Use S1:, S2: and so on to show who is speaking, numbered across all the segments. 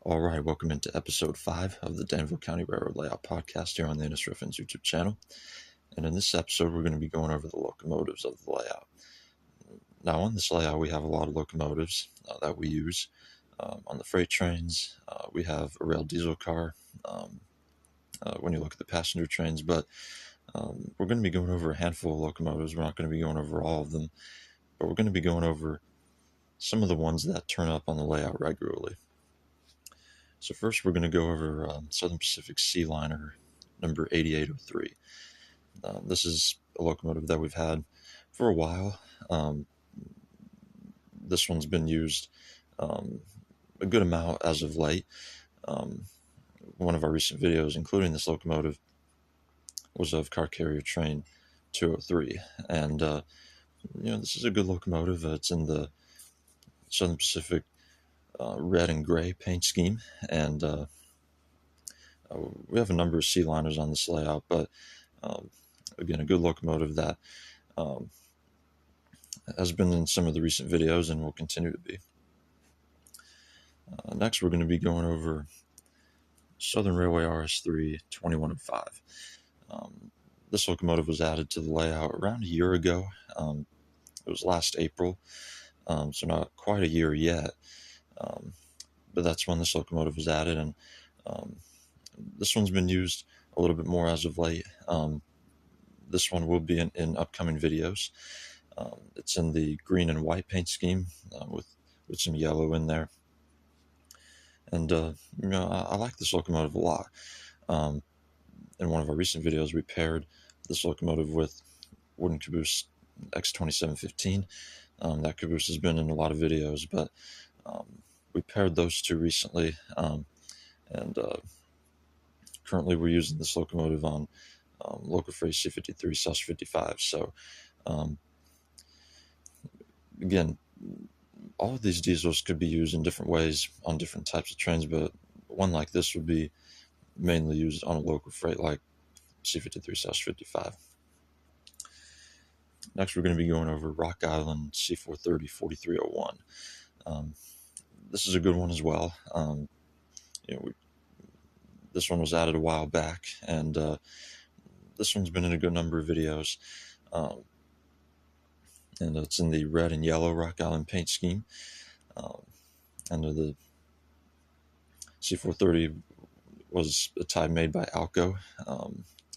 S1: All right, welcome into episode 5 of the Danville County Railroad Layout Podcast here on the Innis Riffins YouTube channel. And in this episode, we're going to be going over the locomotives of the layout. Now, on this layout, we have a lot of locomotives that we use. On the freight trains, we have a rail diesel car when you look at the passenger trains, but we're going to be going over a handful of locomotives. We're not going to be going over all of them, but we're going to be going over some of the ones that turn up on the layout regularly. So first, we're going to go over Southern Pacific Sea Liner number 8803. This is a locomotive that we've had for a while. This one's been used a good amount as of late. One of our recent videos, including this locomotive, was of Car Carrier Train 203. And, this is a good locomotive. It's in the Southern Pacific red and gray paint scheme, and we have a number of sea liners on this layout, but again, a good locomotive that has been in some of the recent videos and will continue to be. Next, we're going to be going over Southern Railway RS3 2105. This locomotive was added to the layout around a year ago. It was last April, so not quite a year yet. But that's when this locomotive was added, and this one's been used a little bit more as of late. This one will be in upcoming videos. It's in the green and white paint scheme with some yellow in there. And, I like this locomotive a lot. In one of our recent videos, we paired this locomotive with wooden caboose X2715. That caboose has been in a lot of videos, but we paired those two recently, and currently we're using this locomotive on Locomotives C53 55. So again, all of these diesels could be used in different ways on different types of trains, but one like this would be mainly used on a local freight like C53 55. Next, we're going to be going over Rock Island C430 4301. This is a good one as well. This one was added a while back, and this one's been in a good number of videos. And it's in the red and yellow Rock Island paint scheme. And the C430 was a type made by Alco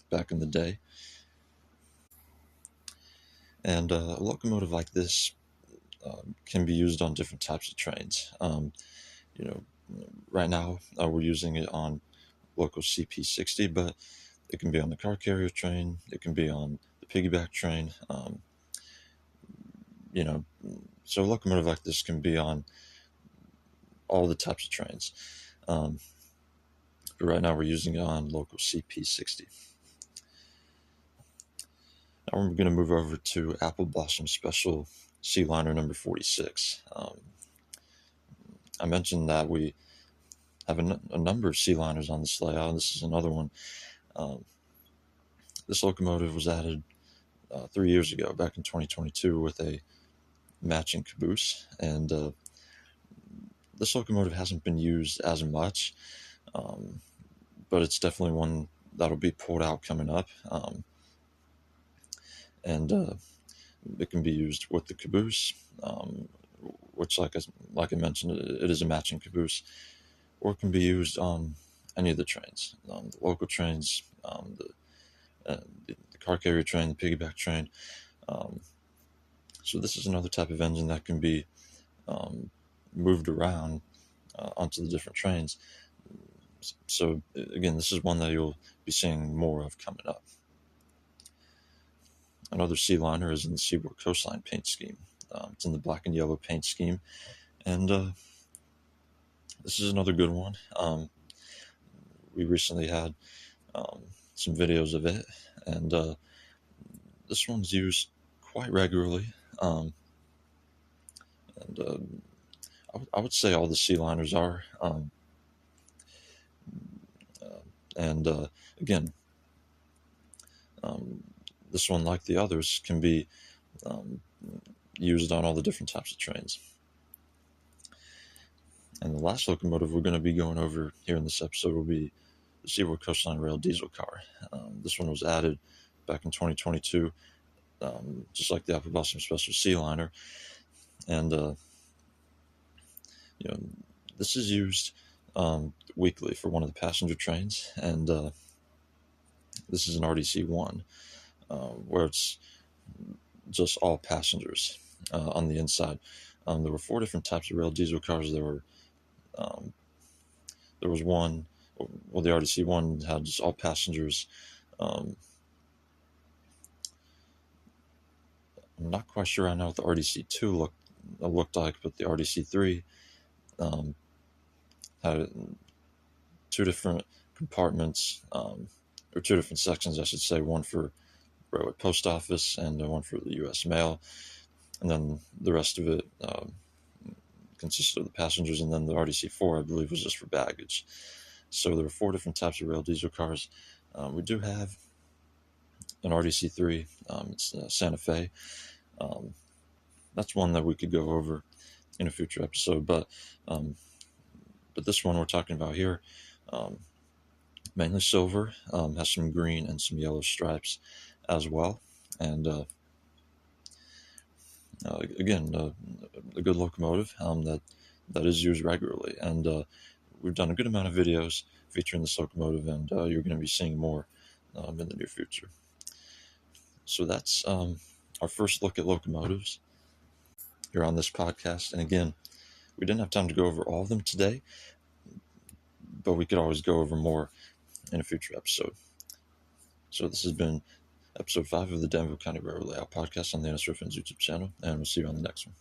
S1: back in the day. And a locomotive like this can be used on different types of trains. Right now we're using it on local CP60, but it can be on the car carrier train, it can be on the piggyback train. So a locomotive like this can be on all the types of trains. But right now we're using it on local CP60. Now we're going to move over to Apple Blossom Special Sea Liner number 46. I mentioned that we have a number of sea liners on this layout, and this is another one. This locomotive was added 3 years ago, back in 2022, with a matching caboose, and this locomotive hasn't been used as much, but it's definitely one that'll be pulled out coming up, and it can be used with the caboose, which, like I mentioned, it is a matching caboose, or it can be used on any of the trains, the local trains, the car carrier train, the piggyback train. So this is another type of engine that can be moved around onto the different trains. So again, this is one that you'll be seeing more of coming up. Another sea liner is in the Seaboard coastline paint scheme. It's in the black and yellow paint scheme, and this is another good one. We recently had some videos of it, and this one's used quite regularly. I would say all the sea liners are. Again, this one, like the others, can be used on all the different types of trains. And the last locomotive we're going to be going over here in this episode will be the Seaboard Coastline Rail diesel car. This one was added back in 2022, just like the Apple Blossom Special Sea Liner. And, this is used weekly for one of the passenger trains. And this is an RDC-1, where it's just all passengers on the inside. There were 4 different types of rail diesel cars. There was one, well, the RDC-1 had just all passengers. I'm not quite sure I know what the RDC-2 looked like, but the RDC-3 had 2 different compartments, or 2 different sections, I should say, one for railway post office and one for the U.S. mail, and then the rest of it consisted of the passengers, and then the RDC-4, I believe, was just for baggage. So there were 4 different types of rail diesel cars. We do have an RDC-3, it's Santa Fe. That's one that we could go over in a future episode, but this one we're talking about here, mainly silver, has some green and some yellow stripes as well. And again, a good locomotive that is used regularly. And we've done a good amount of videos featuring this locomotive, and you're going to be seeing more in the near future. So that's our first look at locomotives here on this podcast. And again, we didn't have time to go over all of them today, but we could always go over more in a future episode. So this has been episode 5 of the Danville County Railroad Layout Podcast on the NS Friends YouTube channel, and we'll see you on the next one.